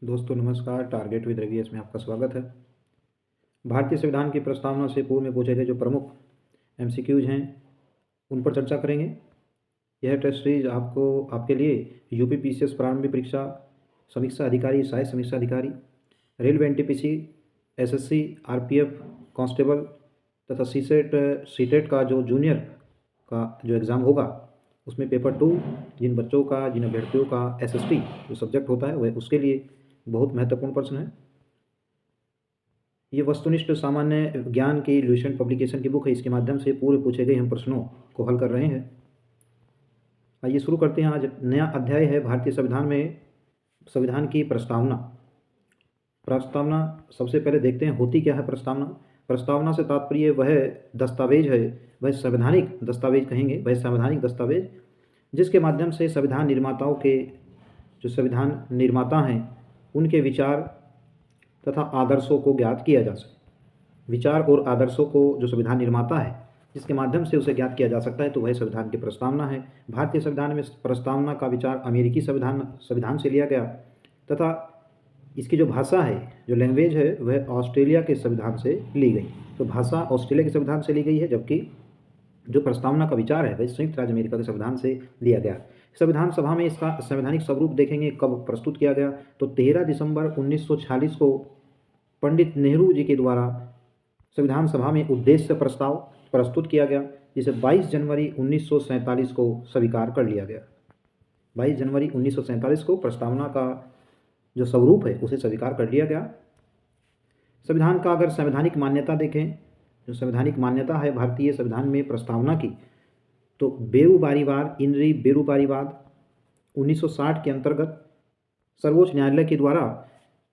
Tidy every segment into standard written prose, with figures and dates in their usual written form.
दोस्तों नमस्कार। Target with Ravi में आपका स्वागत है। भारतीय संविधान की प्रस्तावना से पूर्व में पूछे गए जो प्रमुख एमसीक्यूज हैं उन पर चर्चा करेंगे। यह टेस्ट सीरीज आपको आपके लिए यूपी पीसीएस प्रारंभिक परीक्षा, समीक्षा अधिकारी, सहायक समीक्षा अधिकारी, railway NTPC, SSC, RPF, constable तथा सीटेट का जो जूनियर का जो एग्ज़ाम होगा उसमें पेपर 2 जिन अभ्यर्थियों का एसएसटी जो सब्जेक्ट होता है वह उसके लिए बहुत महत्वपूर्ण प्रश्न है। ये वस्तुनिष्ठ सामान्य ज्ञान की ल्यूसेंट पब्लिकेशन की बुक है। इसके माध्यम से पूर्व पूछे गए हम प्रश्नों को हल कर रहे हैं। आइए शुरू करते हैं। आज नया अध्याय है भारतीय संविधान में संविधान की प्रस्तावना। प्रस्तावना सबसे पहले देखते हैं होती क्या है प्रस्तावना। प्रस्तावना से तात्पर्य वह दस्तावेज है, वह संवैधानिक दस्तावेज कहेंगे, वह संवैधानिक दस्तावेज जिसके माध्यम से संविधान निर्माताओं के जो संविधान निर्माता हैं उनके विचार तथा आदर्शों को ज्ञात किया जा सके। विचार और आदर्शों को जो संविधान निर्माता है जिसके माध्यम से उसे ज्ञात किया जा सकता है तो वह संविधान की प्रस्तावना है। भारतीय संविधान में प्रस्तावना का विचार अमेरिकी संविधान से लिया गया तथा इसकी जो भाषा है, जो लैंग्वेज है, वह ऑस्ट्रेलिया के संविधान से ली गई। तो भाषा ऑस्ट्रेलिया के संविधान से ली गई है, जबकि जो प्रस्तावना का विचार है वह संयुक्त राज्य अमेरिका के संविधान से लिया गया। संविधान सभा में इसका संवैधानिक स्वरूप देखेंगे कब प्रस्तुत किया गया तो 13 दिसंबर 1946 को पंडित नेहरू जी के द्वारा संविधान सभा में उद्देश्य प्रस्ताव प्रस्तुत किया गया, जिसे 22 जनवरी 1947 को स्वीकार कर लिया गया। 22 जनवरी 1947 को प्रस्तावना का जो स्वरूप है उसे स्वीकार कर लिया गया। संविधान का अगर संवैधानिक मान्यता देखें, जो संवैधानिक मान्यता है भारतीय संविधान में प्रस्तावना की, तो बेरूबारीवाद इनरी बेरूबारीवाद 1960 के अंतर्गत सर्वोच्च न्यायालय के द्वारा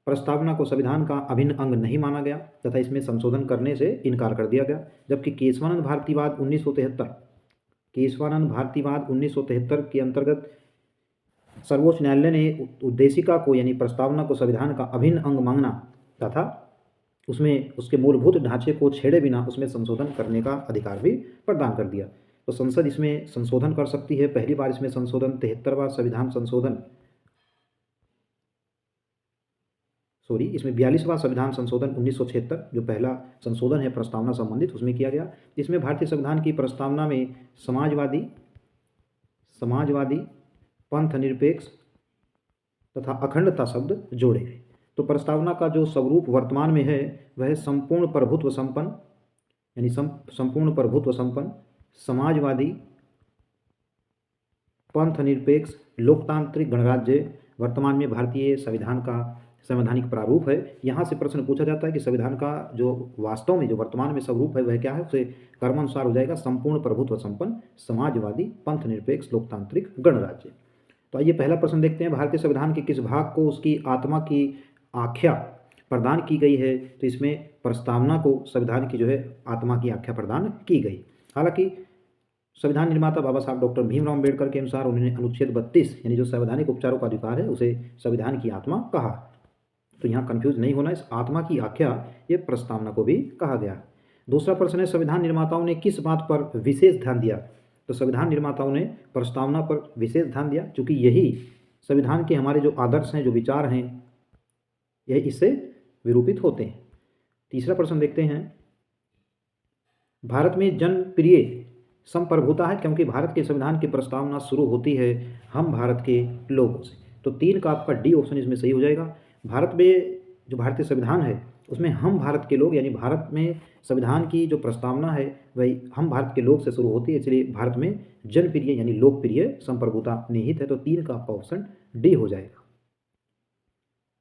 प्रस्तावना को संविधान का अभिन्न अंग नहीं माना गया तथा इसमें संशोधन करने से इनकार कर दिया गया। जबकि केशवानंद भारतीवाद 1973 के अंतर्गत सर्वोच्च न्यायालय ने उद्देशिका को यानी प्रस्तावना को संविधान का अभिन्न अंग मांगना तथा उसमें उसके मूलभूत ढांचे को छेड़े बिना उसमें संशोधन करने का अधिकार भी प्रदान कर दिया। तो संसद इसमें संशोधन कर सकती है। पहली बार इसमें संशोधन 73वां संविधान संशोधन इसमें 42वां संविधान संशोधन 1976 जो पहला संशोधन है प्रस्तावना संबंधित उसमें किया गया। इसमें भारतीय संविधान की प्रस्तावना में समाजवादी, पंथ निरपेक्ष तथा अखंडता शब्द जोड़े गए। तो प्रस्तावना का जो स्वरूप वर्तमान में है वह संपूर्ण प्रभुत्व संपन्न, समाजवादी, पंथ निरपेक्ष, लोकतांत्रिक गणराज्य वर्तमान में भारतीय संविधान का संवैधानिक प्रारूप है। यहाँ से प्रश्न पूछा जाता है कि संविधान का जो वास्तव में जो वर्तमान में स्वरूप है वह क्या है, उसे कर्मानुसार हो जाएगा संपूर्ण प्रभुत्व संपन्न, समाजवादी, पंथ निरपेक्ष, लोकतांत्रिक गणराज्य। तो आइए पहला प्रश्न देखते हैं। भारतीय संविधान के किस भाग को उसकी आत्मा की आख्या प्रदान की गई है। तो इसमें प्रस्तावना को संविधान की जो है आत्मा की आख्या प्रदान की गई। हालांकि संविधान निर्माता बाबा साहब डॉक्टर भीमराव अम्बेडकर के अनुसार उन्होंने अनुच्छेद 32 यानी जो संवैधानिक उपचारों का अधिकार है उसे संविधान की आत्मा कहा। तो यहाँ कंफ्यूज नहीं होना, इस आत्मा की आख्या ये प्रस्तावना को भी कहा गया। दूसरा प्रश्न है संविधान निर्माताओं ने किस बात पर विशेष ध्यान दिया। तो संविधान निर्माताओं ने प्रस्तावना पर विशेष ध्यान दिया क्योंकि यही संविधान के हमारे जो आदर्श हैं, जो विचार हैं, यह इससे विरूपित होते हैं। तीसरा प्रश्न देखते हैं। भारत में जनप्रिय संप्रभुता है क्योंकि भारत के संविधान की प्रस्तावना शुरू होती है हम भारत के लोगों से। तो 3 का आपका डी ऑप्शन इसमें सही हो जाएगा। भारत में जो भारतीय संविधान है उसमें हम भारत के लोग यानी भारत में संविधान की जो प्रस्तावना है वही हम भारत के लोग से शुरू होती है, इसलिए भारत में जनप्रिय यानी लोकप्रिय संप्रभुता निहित है। तो 3 का आपका ऑप्शन डी हो जाएगा।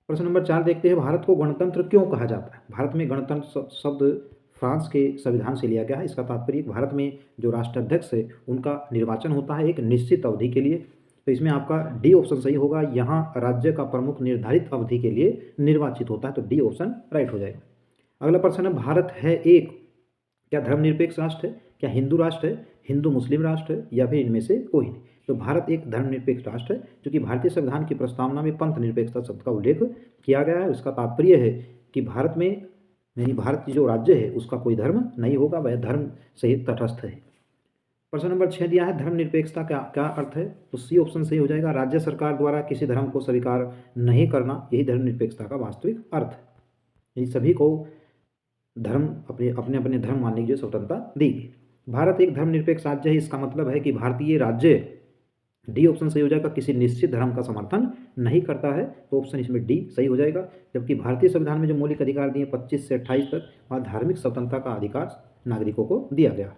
प्रश्न नंबर 4 देखते हैं। भारत को गणतंत्र क्यों कहा जाता है। भारत में गणतंत्र शब्द फ्रांस के संविधान से लिया गया है। इसका तात्पर्य भारत में जो राष्ट्राध्यक्ष है उनका निर्वाचन होता है एक निश्चित अवधि के लिए। तो इसमें आपका डी ऑप्शन सही होगा। यहाँ राज्य का प्रमुख निर्धारित अवधि के लिए निर्वाचित होता है, तो डी ऑप्शन राइट हो जाएगा। अगला प्रश्न है। भारत है एक क्या धर्मनिरपेक्ष राष्ट्र है, क्या हिंदू राष्ट्र है, हिंदू मुस्लिम राष्ट्र है या फिर इनमें से कोई नहीं। तो भारत एक धर्मनिरपेक्ष राष्ट्र है क्योंकि भारतीय संविधान की प्रस्तावना में पंथ निरपेक्षता शब्द का उल्लेख किया गया है। इसका तात्पर्य है कि भारत में यानी भारत की जो राज्य है उसका कोई धर्म नहीं होगा, वह धर्म से तटस्थ है। प्रश्न नंबर 6 दिया है धर्मनिरपेक्षता क्या क्या अर्थ है, तो सी ऑप्शन सही हो जाएगा। राज्य सरकार द्वारा किसी धर्म को स्वीकार नहीं करना, यही धर्मनिरपेक्षता का वास्तविक अर्थ है। यही सभी को धर्म अपने अपने अपने धर्म मानने की जो स्वतंत्रता दी गई। भारत एक धर्मनिरपेक्ष राज्य है, इसका मतलब है कि भारतीय राज्य, डी ऑप्शन सही हो जाएगा, किसी निश्चित धर्म का समर्थन नहीं करता है, तो ऑप्शन इसमें डी सही हो जाएगा। जबकि भारतीय संविधान में जो मौलिक अधिकार दिए 25 से 28 तक, वहाँ धार्मिक स्वतंत्रता का अधिकार नागरिकों को दिया गया।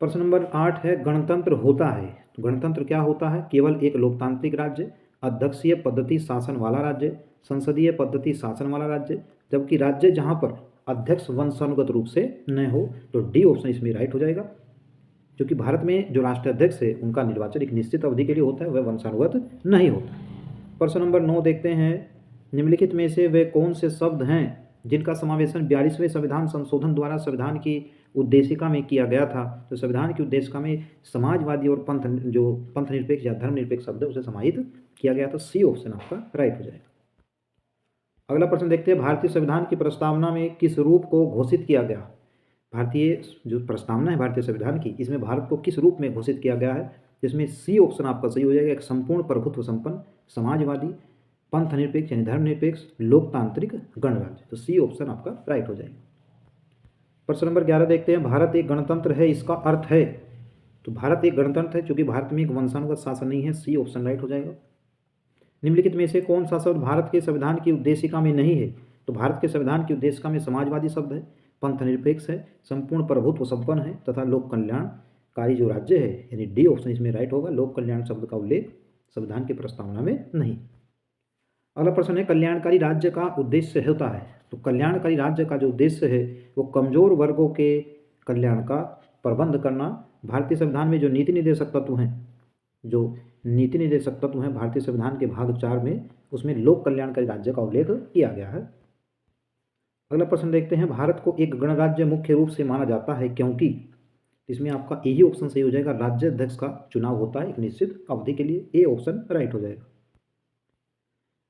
प्रश्न नंबर 8 है गणतंत्र होता है, तो गणतंत्र क्या होता है, केवल एक लोकतांत्रिक राज्य, अध्यक्षीय पद्धति शासन वाला राज्य, संसदीय पद्धति शासन वाला राज्य, जबकि राज्य जहां पर अध्यक्ष वंशानुगत रूप से न हो, तो डी ऑप्शन इसमें राइट हो जाएगा। क्योंकि भारत में जो राष्ट्राध्यक्ष है उनका निर्वाचन एक निश्चित अवधि के लिए होता है, वह वंशानुगत नहीं होता। प्रश्न नंबर 9 देखते हैं, निम्नलिखित में से वे कौन से शब्द हैं जिनका समावेशन 42वें संविधान संशोधन द्वारा संविधान की उद्देशिका में किया गया था, तो संविधान की उद्देशिका में समाजवादी और पंथ निरपेक्ष या धर्मनिरपेक्ष शब्द उसे समाहित किया गया, तो सी ऑप्शन आपका राइट हो जाएगा। अगला प्रश्न देखते हैं, भारतीय संविधान की प्रस्तावना में किस रूप को घोषित किया गया। भारतीय जो प्रस्तावना है भारतीय संविधान की, इसमें भारत को किस रूप में घोषित किया गया है, जिसमें सी ऑप्शन आपका सही हो जाएगा, एक संपूर्ण प्रभुत्व संपन्न समाजवादी पंथ निरपेक्ष यानी धर्मनिरपेक्ष लोकतांत्रिक गणराज्य, तो सी ऑप्शन आपका राइट हो जाएगा। प्रश्न नंबर 11 देखते हैं, भारत एक गणतंत्र है, इसका अर्थ है, तो भारत एक गणतंत्र है क्योंकि भारत में एक वंशानुगत शासन नहीं है, सी ऑप्शन राइट हो जाएगा। निम्नलिखित में से कौन सा शब्द भारत के संविधान की उद्देशिका में नहीं है, तो भारत के संविधान की उद्देशिका में समाजवादी शब्द है, पंथ निरपेक्ष है, संपूर्ण प्रभुत्व संपन्न है तथा लोक कल्याणकारी जो राज्य है, यानी डी ऑप्शन इसमें राइट होगा। लोक कल्याण शब्द का उल्लेख संविधान की प्रस्तावना में नहीं। अगला प्रश्न है, कल्याणकारी राज्य का उद्देश्य होता है, तो कल्याणकारी राज्य का जो उद्देश्य है वो कमजोर वर्गों के कल्याण का प्रबंध करना। भारतीय संविधान में जो नीति निर्देशक तत्व हैं, जो नीति निर्देशक तत्व हैं भारतीय संविधान के भाग 4 में, उसमें लोक कल्याणकारी राज्य का उल्लेख किया गया है। अगला प्रश्न देखते हैं, भारत को एक गणराज्य मुख्य रूप से माना जाता है क्योंकि, इसमें आपका यही ऑप्शन सही हो जाएगा, राज्य अध्यक्ष का चुनाव होता है एक निश्चित अवधि के लिए, ए ऑप्शन राइट हो जाएगा।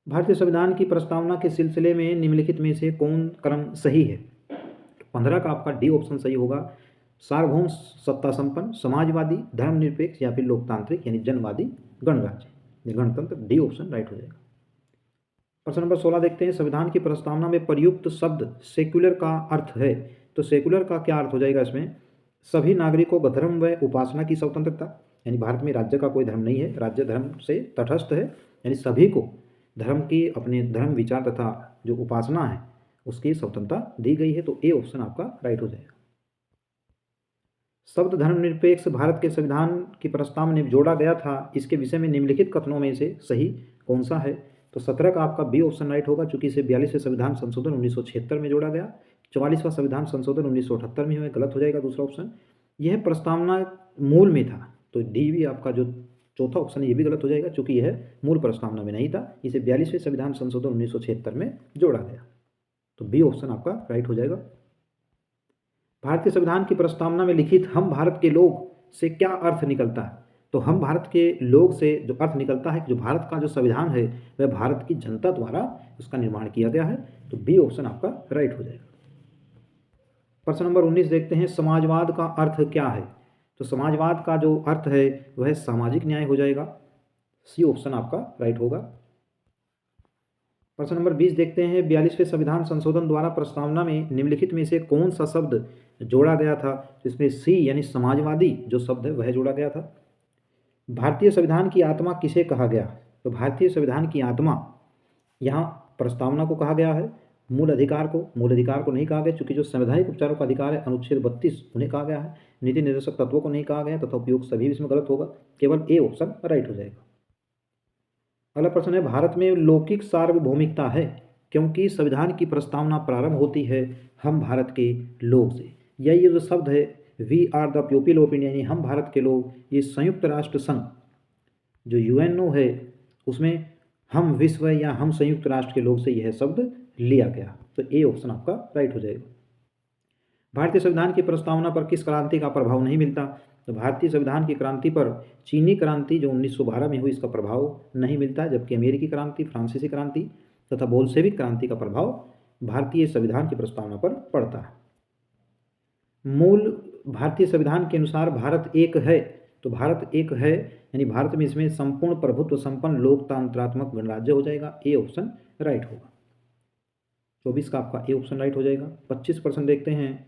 भारतीय संविधान की प्रस्तावना के सिलसिले में निम्नलिखित में से कौन क्रम सही है, 15 का आपका डी ऑप्शन सही होगा। सार्वभौम सत्ता संपन्न समाजवादी धर्मनिरपेक्ष या फिर लोकतांत्रिक यानी जनवादी गणराज्य, गणतंत्र, डी ऑप्शन राइट हो जाएगा। प्रश्न नंबर 16 देखते हैं, संविधान की प्रस्तावना में प्रयुक्त शब्द सेक्युलर का अर्थ है, तो सेक्युलर का क्या अर्थ हो जाएगा, इसमें सभी नागरिकों को धर्म व उपासना की स्वतंत्रता, यानी भारत में राज्य का कोई धर्म नहीं है, राज्य धर्म से तटस्थ है, यानी सभी को धर्म की अपने धर्म विचार तथा जो उपासना है उसकी स्वतंत्रता दी गई है, तो ए ऑप्शन आपका राइट हो जाएगा। शब्द धर्मनिरपेक्ष भारत के संविधान की प्रस्तावना में जोड़ा गया था, इसके विषय में निम्नलिखित कथनों में से सही कौन सा है, तो 17 का आपका बी ऑप्शन राइट होगा, चूंकि इसे 42वें संविधान संशोधन 1976 में जोड़ा गया। 44वां संविधान संशोधन 1978 में हुआ, गलत हो जाएगा दूसरा ऑप्शन। यह प्रस्तावना मूल में था, तो डी भी आपका जो चौथा ऑप्शन है ये भी गलत हो जाएगा, चूंकि यह मूल प्रस्तावना में नहीं था, इसे 42वें संविधान संशोधन 1976 में जोड़ा गया, तो बी ऑप्शन आपका राइट हो जाएगा। भारतीय संविधान की प्रस्तावना में लिखित हम भारत के लोग से क्या अर्थ निकलता है, तो हम भारत के लोग से जो अर्थ निकलता है कि जो भारत का जो संविधान है वह भारत की जनता द्वारा उसका निर्माण किया गया है, तो बी ऑप्शन आपका राइट हो जाएगा। प्रश्न नंबर 19 देखते हैं, समाजवाद का अर्थ क्या है, तो समाजवाद का जो अर्थ है वह सामाजिक न्याय हो जाएगा, सी ऑप्शन आपका राइट होगा। प्रश्न नंबर 20 देखते हैं, 42वें संविधान संशोधन द्वारा प्रस्तावना में निम्नलिखित में से कौन सा शब्द जोड़ा गया था, जिसमें सी यानी समाजवादी जो शब्द है वह जोड़ा गया था। भारतीय संविधान की आत्मा किसे कहा गया, तो भारतीय संविधान की आत्मा यहाँ प्रस्तावना को कहा गया है, मूल अधिकार को नहीं कहा गया, चूंकि जो संवैधानिक उपचारों का अधिकार है अनुच्छेद 32 उन्हें कहा गया है, नीति निर्देशक तत्वों को नहीं कहा गया तथा उपयोग सभी इसमें गलत होगा, केवल ए ऑप्शन राइट हो जाएगा। अगला प्रश्न है, भारत में लौकिक सार्वभौमिकता है क्योंकि संविधान की प्रस्तावना प्रारंभ होती है हम भारत के लोग से, या ये जो शब्द है we are the people of India यानी हम भारत के लोग, ये संयुक्त राष्ट्र संघ जो यूएनओ है उसमें हम विश्व या हम संयुक्त राष्ट्र के लोग से यह शब्द लिया गया, तो ए ऑप्शन आपका राइट हो जाएगा। भारतीय संविधान की प्रस्तावना पर किस क्रांति का प्रभाव नहीं मिलता, तो भारतीय संविधान की क्रांति पर चीनी क्रांति जो 1912 में हुई इसका प्रभाव नहीं मिलता, जबकि अमेरिकी क्रांति, फ्रांसीसी क्रांति तथा बोल्शेविक क्रांति का प्रभाव भारतीय संविधान की प्रस्तावना पर पड़ता है। मूल भारतीय संविधान के अनुसार भारत एक है, तो भारत एक है यानी भारत में इसमें संपूर्ण प्रभुत्व संपन्न लोकतंत्रात्मक गणराज्य हो जाएगा। ए ऑप्शन राइट होगा। 24 का आपका ए ऑप्शन राइट हो जाएगा। 25% देखते हैं,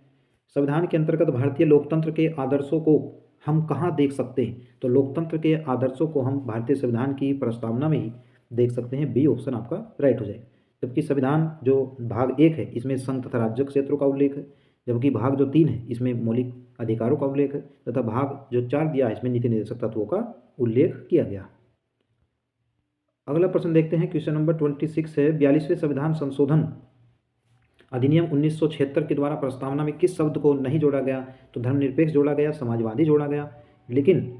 संविधान के अंतर्गत भारतीय लोकतंत्र के आदर्शों को हम कहाँ देख सकते हैं? तो लोकतंत्र के आदर्शों को हम भारतीय संविधान की प्रस्तावना में ही देख सकते हैं। बी ऑप्शन आपका राइट हो जाएगा। जबकि संविधान जो भाग 1 है इसमें संघ तथा राज्य क्षेत्रों का उल्लेख है, जबकि भाग जो 3 है इसमें मौलिक अधिकारों का उल्लेख है, तथा भाग जो 4 दिया है इसमें नीति निर्देशक तत्वों का उल्लेख किया गया। अगला प्रश्न देखते हैं, क्वेश्चन नंबर 26 है, 42वें संविधान संशोधन अधिनियम 1976 के द्वारा प्रस्तावना में किस शब्द को नहीं जोड़ा गया? तो धर्मनिरपेक्ष जोड़ा गया, समाजवादी जोड़ा गया, लेकिन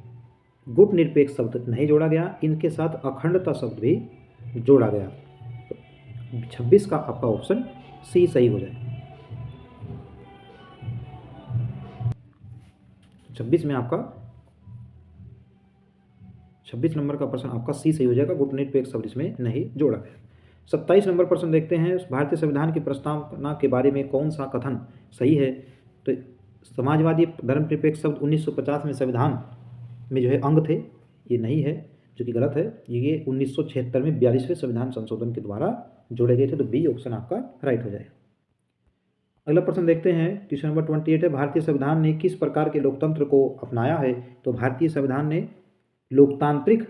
गुट निरपेक्ष शब्द नहीं जोड़ा गया। इनके साथ अखंडता शब्द भी जोड़ा गया। तो 26 का आपका ऑप्शन सी सही हो जाए। 26 में आपका 26 नंबर का प्रश्न आपका सी सही हो जाएगा। गुट निरपेक्ष शब्द इसमें नहीं जोड़ा गया। 27 नंबर प्रश्न देखते हैं, भारतीय संविधान की प्रस्तावना के बारे में कौन सा कथन सही है? तो समाजवादी धर्मनिरपेक्ष शब्द 1950 में संविधान में जो है अंग थे, ये नहीं है, जो कि गलत है। ये 1976 में 42वें संविधान संशोधन के द्वारा जोड़े गए थे। तो बी ऑप्शन आपका राइट हो जाएगा। अगला प्रश्न देखते हैं, क्वेश्चन नंबर 28 है, भारतीय संविधान ने किस प्रकार के लोकतंत्र को अपनाया है? तो भारतीय संविधान ने लोकतांत्रिक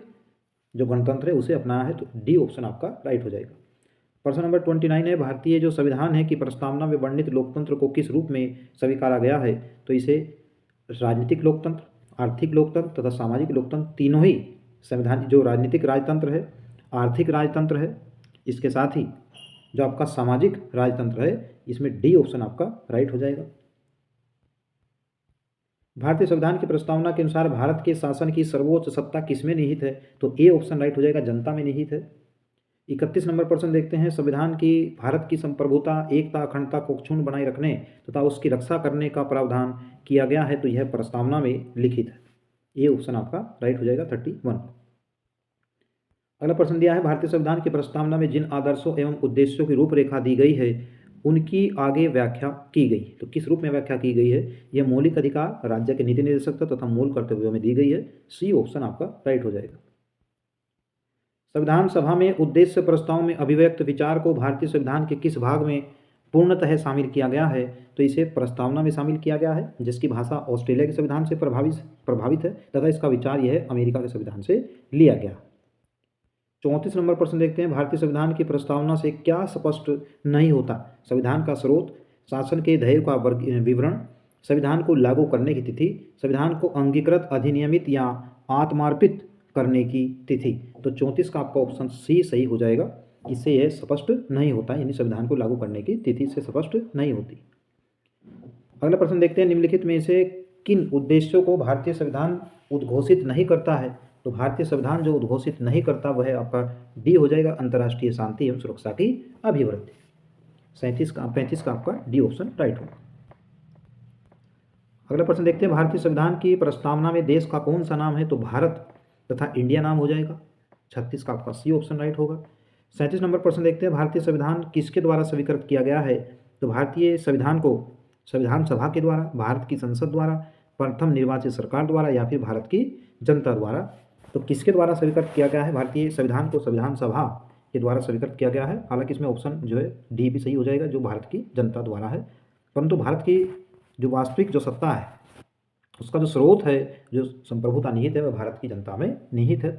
जो गणतंत्र है उसे अपनाया है। तो डी ऑप्शन आपका राइट हो जाएगा। प्रश्न नंबर 29 है, भारतीय जो संविधान है की प्रस्तावना में वर्णित लोकतंत्र को किस रूप में स्वीकारा गया है? तो इसे राजनीतिक लोकतंत्र, आर्थिक लोकतंत्र तथा सामाजिक लोकतंत्र तीनों ही संविधान, जो राजनीतिक राजतंत्र है, आर्थिक राजतंत्र है, इसके साथ ही जो आपका सामाजिक राजतंत्र है, इसमें डी ऑप्शन आपका राइट हो जाएगा। भारतीय संविधान की प्रस्तावना के अनुसार भारत के शासन की सर्वोच्च सत्ता किसमें निहित है? तो ए ऑप्शन राइट हो जाएगा, जनता में निहित है। 31 नंबर प्रश्न देखते हैं, संविधान की भारत की संप्रभुता, एकता, अखंडता को क्षुण्ण बनाए रखने तथा उसकी रक्षा करने का प्रावधान किया गया है। तो यह प्रस्तावना में लिखित है। ए ऑप्शन आपका राइट हो जाएगा 31। अगला प्रश्न दिया है, भारतीय संविधान की प्रस्तावना में जिन आदर्शों एवं उद्देश्यों की रूपरेखा दी गई है उनकी आगे व्याख्या की गई। तो किस रूप में व्याख्या की गई है? यह मौलिक अधिकार, राज्य के नीति निर्देशक तथा मूल कर्तव्यों में दी गई है। सी ऑप्शन आपका राइट हो जाएगा। संविधान सभा में उद्देश्य प्रस्ताव में अभिव्यक्त विचार को भारतीय संविधान के किस भाग में पूर्णतः शामिल किया गया है? तो इसे प्रस्तावना में शामिल किया गया है, जिसकी भाषा ऑस्ट्रेलिया के संविधान से प्रभावित है तथा इसका विचार यह अमेरिका के संविधान से लिया गया। 34 नंबर प्रश्न देखते हैं, भारतीय संविधान की प्रस्तावना से क्या स्पष्ट नहीं होता? संविधान का स्रोत, शासन के ध्येय का विवरण, संविधान को लागू करने की तिथि, संविधान को अंगीकृत, अधिनियमित या आत्मार्पित करने की तिथि। तो 34 का आपका ऑप्शन सी सही हो जाएगा। इससे यह स्पष्ट नहीं होता, यानी संविधान को लागू करने की तिथि से स्पष्ट नहीं होती। अगला प्रश्न देखते हैं, निम्नलिखित में से किन उद्देश्यों को भारतीय संविधान उद्घोषित नहीं करता है? तो भारतीय संविधान जो उद्घोषित नहीं करता वह आपका डी हो जाएगा, अंतर्राष्ट्रीय शांति एवं सुरक्षा की अभिवृद्धि। 35 का आपका डी ऑप्शन राइट होगा। अगला प्रश्न देखते हैं, भारतीय संविधान की प्रस्तावना में देश का कौन सा नाम है? तो भारत तथा इंडिया नाम हो जाएगा। 36 का आपका सी ऑप्शन राइट होगा। 37 नंबर प्रश्न देखते हैं, भारतीय संविधान किसके द्वारा स्वीकृत किया गया है? तो भारतीय संविधान को संविधान सभा के द्वारा, भारत की संसद द्वारा, प्रथम निर्वाचित सरकार द्वारा या फिर भारत की जनता द्वारा। तो किसके द्वारा स्वीकृत किया गया है? भारतीय संविधान को संविधान सभा के द्वारा स्वीकृत किया गया है। हालांकि इसमें ऑप्शन जो है डी भी सही हो जाएगा, जो भारत की जनता द्वारा है, परंतु भारत की जो वास्तविक जो सत्ता है उसका जो स्रोत है, जो संप्रभुता निहित है, वह भारत की जनता में निहित है।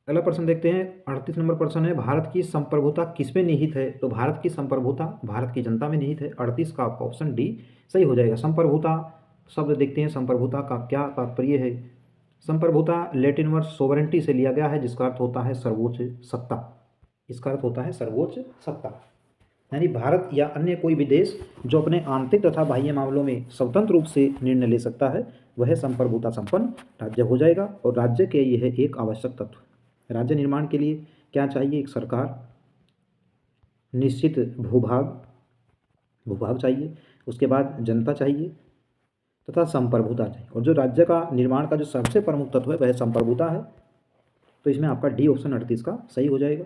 अगला प्रश्न देखते हैं, 38 नंबर प्रश्न है, भारत की संप्रभुता किसमें निहित है? तो भारत की संप्रभुता भारत की जनता में निहित है। 38 का आपका ऑप्शन डी सही हो जाएगा। संप्रभुता शब्द देखते हैं, संप्रभुता का क्या तात्पर्य है? संप्रभुता लैटिन वर्ड सोवरेंटी से लिया गया है, जिसका अर्थ होता है सर्वोच्च सत्ता। इसका अर्थ होता है सर्वोच्च सत्ता, यानी भारत या अन्य कोई भी देश जो अपने आंतरिक तथा बाह्य मामलों में स्वतंत्र रूप से निर्णय ले सकता है, वह संप्रभुता संपन्न राज्य हो जाएगा। और राज्य के यह एक आवश्यक तत्व है। राज्य निर्माण के लिए क्या चाहिए? एक सरकार, निश्चित भूभाग चाहिए, उसके बाद जनता चाहिए तथा संप्रभुता चाहिए। और जो राज्य का निर्माण का जो सबसे प्रमुख तत्व है वह संप्रभुता है। तो इसमें आपका डी ऑप्शन 38 का सही हो जाएगा।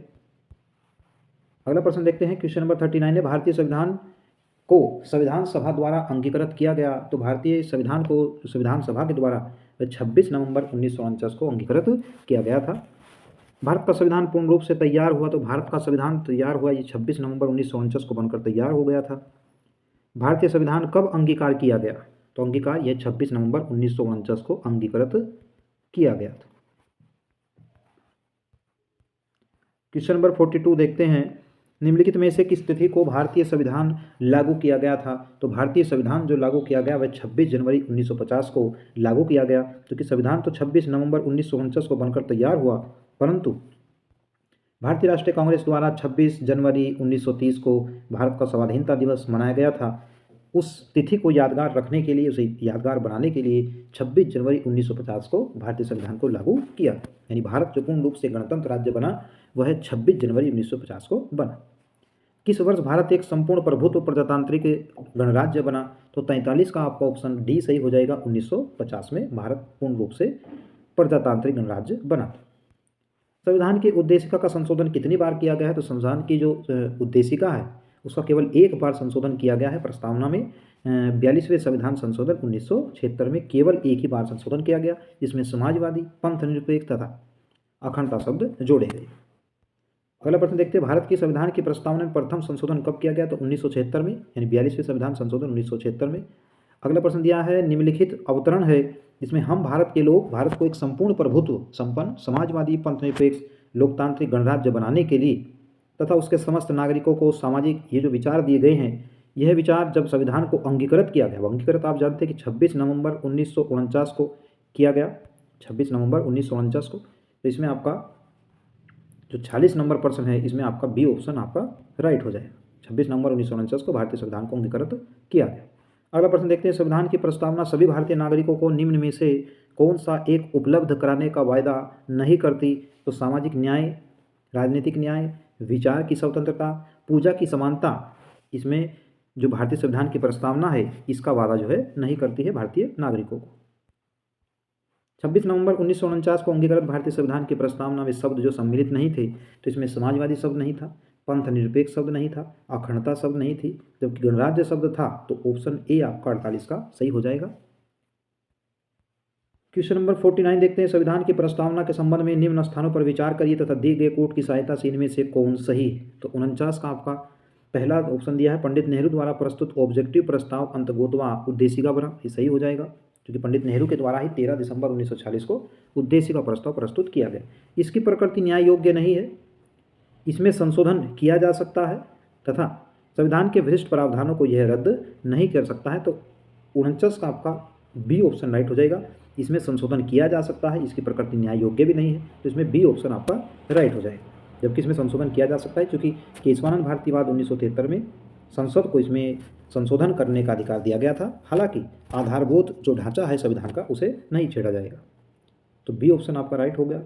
अगला प्रश्न देखते हैं, क्वेश्चन नंबर 39 है, भारतीय संविधान को संविधान सभा द्वारा अंगीकृत किया गया, तो भारतीय संविधान को संविधान सभा के द्वारा 26 नवंबर 1949 को अंगीकृत किया गया था। भारत का संविधान पूर्ण रूप से तैयार हुआ, तो भारत का संविधान तैयार हुआ ये 26 नवंबर 1949 को बनकर तैयार हो गया था। भारतीय संविधान कब अंगीकार किया गया, तो अंगीकार यह 26 नवंबर 1949 को अंगीकृत किया गया था। क्वेश्चन नंबर 42 देखते हैं, निम्नलिखित में से किस तिथि को भारतीय संविधान लागू किया गया था, तो भारतीय संविधान जो लागू किया गया वह 26 जनवरी 1950 को लागू किया गया, क्योंकि संविधान तो 26 नवंबर 1949 को बनकर तैयार हुआ, परंतु भारतीय राष्ट्रीय कांग्रेस द्वारा 26 जनवरी 1930 को भारत का स्वाधीनता दिवस मनाया गया था। उस तिथि को यादगार रखने के लिए, उसे यादगार बनाने के लिए 26 जनवरी 1950 को भारतीय संविधान को लागू किया, यानी भारत जो पूर्ण रूप से गणतंत्र राज्य बना वह 26 जनवरी 1950 को बना। किस वर्ष भारत एक संपूर्ण प्रभुत्व प्रजातांत्रिक गणराज्य बना, तो 43 का आपका ऑप्शन डी सही हो जाएगा। 1950 में भारत पूर्ण रूप से प्रजातांत्रिक गणराज्य बना। संविधान की उद्देशिका का संशोधन कितनी बार किया गया है, तो संविधान की जो उद्देशिका है उसका केवल एक बार संशोधन किया गया है प्रस्तावना में। 42वें संविधान संशोधन 1976 में केवल एक ही बार संशोधन किया गया, जिसमें समाजवादी, पंथ निरपेक्ष तथा अखंडता शब्द जोड़े गए। अगला प्रश्न देखते हैं, भारत की संविधान की प्रस्तावना में प्रथम संशोधन कब किया गया, तो 1976 में, यानी 42वें संविधान संशोधन 1976 में। अगला प्रश्न दिया है, निम्नलिखित अवतरण है जिसमें हम भारत के लोग भारत को एक संपूर्ण प्रभुत्व संपन्न समाजवादी पंथ निरपेक्ष लोकतांत्रिक गणराज्य बनाने के लिए तथा उसके समस्त नागरिकों को सामाजिक ये जो विचार दिए गए हैं, यह विचार जब संविधान को अंगीकृत किया गया, अंगीकृत आप जानते हैं कि 26 नवंबर 1949 को किया गया, 26 नवंबर 1949 को। तो इसमें आपका जो 46 नंबर प्रश्न है इसमें आपका बी ऑप्शन आपका राइट हो जाएगा। 26 नवंबर 1949 को भारतीय संविधान को अंगीकृत किया गया। अगला प्रश्न देखते हैं, संविधान की प्रस्तावना सभी भारतीय नागरिकों को निम्न में से कौन सा एक उपलब्ध कराने का वायदा नहीं करती, तो सामाजिक न्याय, राजनीतिक न्याय, विचार की स्वतंत्रता, पूजा की समानता, इसमें जो भारतीय संविधान की प्रस्तावना है इसका वादा जो है नहीं करती है भारतीय नागरिकों को। 26 नवंबर 1949 को अंगीकृत भारतीय संविधान की प्रस्तावना में शब्द जो सम्मिलित नहीं थे, तो इसमें समाजवादी शब्द नहीं था, पंथ निरपेक्ष शब्द नहीं था, अखंडता शब्द नहीं थी, जबकि गणराज्य शब्द था, तो ऑप्शन ए आपका 48 का सही हो जाएगा। क्वेश्चन नंबर 49 देखते हैं, संविधान की प्रस्तावना के संबंध में निम्न स्थानों पर विचार करिए तथा दिए गए कोट की सहायता से इनमें से कौन सही, तो 49 का आपका पहला ऑप्शन दिया है, पंडित नेहरू द्वारा प्रस्तुत ऑब्जेक्टिव प्रस्ताव अंतर्गोतवा उद्देशिका बना, ये सही हो जाएगा, क्योंकि पंडित नेहरू के द्वारा ही 13 दिसंबर 1946 को उद्देशिका प्रस्ताव प्रस्तुत किया गया। इसकी प्रकृति न्याय योग्य नहीं है, इसमें संशोधन किया जा सकता है तथा संविधान के विशिष्ट प्रावधानों को यह रद्द नहीं कर सकता है, तो 49 का आपका बी ऑप्शन राइट हो जाएगा। इसमें संशोधन किया जा सकता है, इसकी प्रकृति न्याय योग्य भी नहीं है, तो इसमें बी ऑप्शन आपका राइट हो जाएगा। जबकि इसमें संशोधन किया जा सकता है, क्योंकि केशवानंद भारतीवाद 1973 में संसद को इसमें संशोधन करने का अधिकार दिया गया था, हालांकि आधारभूत जो ढांचा है संविधान का उसे नहीं छेड़ा जाएगा, तो बी ऑप्शन आपका राइट हो गया।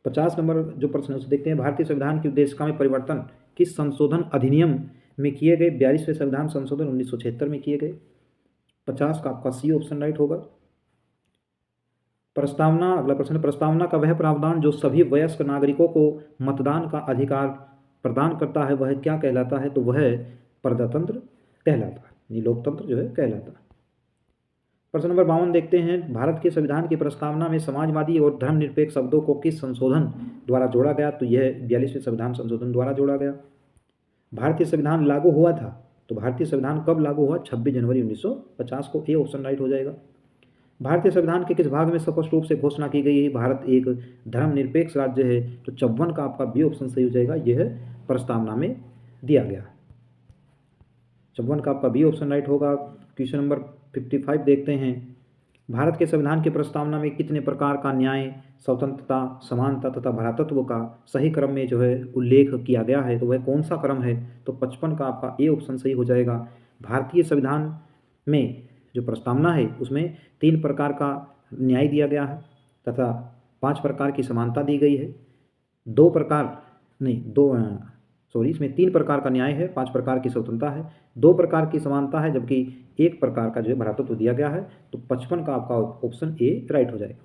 50 नंबर जो प्रश्न है उसे देखते हैं, भारतीय संविधान की उद्देशिका में परिवर्तन किस संशोधन अधिनियम में किए गए, 42वें संविधान संशोधन 1976 में किए गए। 50 का आपका सी ऑप्शन राइट होगा। प्रस्तावना, अगला प्रश्न, प्रस्तावना का वह प्रावधान जो सभी वयस्क नागरिकों को मतदान का अधिकार प्रदान करता है वह क्या कहलाता है, तो वह प्रजातंत्र कहलाता है, ये लोकतंत्र जो है कहलाता है। प्रश्न नंबर 52 देखते हैं, भारत के संविधान की प्रस्तावना में समाजवादी और धर्मनिरपेक्ष शब्दों को किस संशोधन द्वारा जोड़ा गया, तो यह 42वें संविधान संशोधन द्वारा जोड़ा गया। भारतीय संविधान लागू हुआ था, तो भारतीय संविधान कब लागू हुआ, 26 जनवरी 1950 को, ए ऑप्शन राइट हो जाएगा। भारतीय संविधान के किस भाग में स्पष्ट रूप से घोषणा की गई है भारत एक धर्मनिरपेक्ष राज्य है, तो 54 का आपका बी ऑप्शन सही हो जाएगा, यह प्रस्तावना में दिया गया। 54 का आपका बी ऑप्शन राइट होगा। क्वेश्चन नंबर 55 देखते हैं, भारत के संविधान की प्रस्तावना में कितने प्रकार का न्याय, स्वतंत्रता, समानता तथा भ्रातृत्व का सही क्रम में जो है उल्लेख किया गया है, तो वह कौन सा क्रम है, तो 55 का आपका ए ऑप्शन सही हो जाएगा। भारतीय संविधान में जो प्रस्तावना है उसमें 3 प्रकार का न्याय दिया गया है तथा 5 प्रकार की समानता दी गई है। 3 प्रकार का न्याय है, 5 प्रकार की स्वतंत्रता है, 2 प्रकार की समानता है, जबकि 1 प्रकार का जो है भ्रातृत्व दिया गया है, तो 55 का आपका ऑप्शन ए राइट हो जाएगा।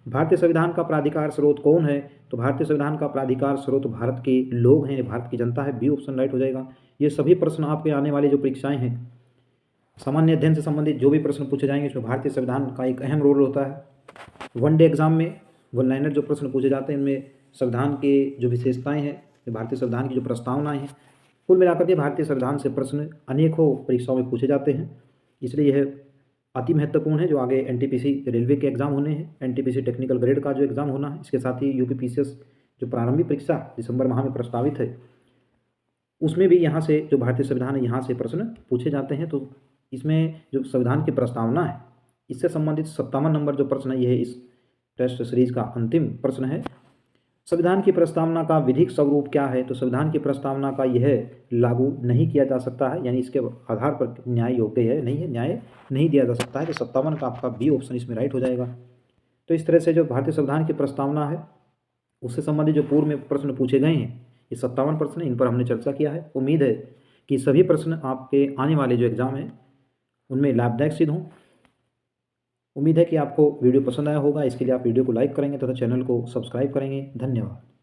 भारतीय संविधान का प्राधिकार स्रोत कौन है, तो भारतीय संविधान का प्राधिकार स्रोत भारत के लोग हैं, भारत की जनता है, बी ऑप्शन राइट हो जाएगा। ये सभी प्रश्न आपके आने वाली जो परीक्षाएं हैं सामान्य अध्ययन से संबंधित जो भी प्रश्न पूछे जाएंगे इसमें भारतीय संविधान का एक अहम रोल होता है। वन डे एग्जाम में वन लाइनर जो प्रश्न पूछे जाते हैं इनमें संविधान के जो विशेषताएं हैं, भारतीय संविधान की जो प्रस्तावनाएं हैं, कुल मिलाकर के भारतीय संविधान से प्रश्न अनेकों परीक्षाओं में पूछे जाते हैं। इसलिए यह अति महत्वपूर्ण है। जो आगे एनटीपीसी रेलवे के एग्ज़ाम होने हैं, एनटीपीसी टेक्निकल ग्रेड का जो एग्ज़ाम होना है, इसके साथ ही यूपीपीसीएस जो प्रारंभिक परीक्षा दिसंबर माह में प्रस्तावित है, उसमें भी यहाँ से जो भारतीय संविधान है यहाँ से प्रश्न पूछे जाते हैं। तो इसमें जो संविधान की प्रस्तावना है इससे संबंधित 57 नंबर जो प्रश्न है यह इस टेस्ट सीरीज का अंतिम प्रश्न है। संविधान की प्रस्तावना का विधिक स्वरूप क्या है? तो संविधान की प्रस्तावना का यह लागू नहीं किया जा सकता है, यानी इसके आधार पर न्याय योग्य है नहीं है, न्याय नहीं दिया जा सकता है। तो 57 का आपका बी ऑप्शन इसमें राइट हो जाएगा। तो इस तरह से जो भारतीय संविधान की प्रस्तावना है उससे संबंधित जो पूर्व में प्रश्न पूछे गए हैं ये 57 प्रश्न, इन पर हमने चर्चा किया है। उम्मीद है कि सभी प्रश्न आपके आने वाले जो एग्ज़ाम हैं उनमें लाभदायक सिद्ध हों। उम्मीद है कि आपको वीडियो पसंद आया होगा। इसके लिए आप वीडियो को लाइक करेंगे तथा चैनल को सब्सक्राइब करेंगे। धन्यवाद।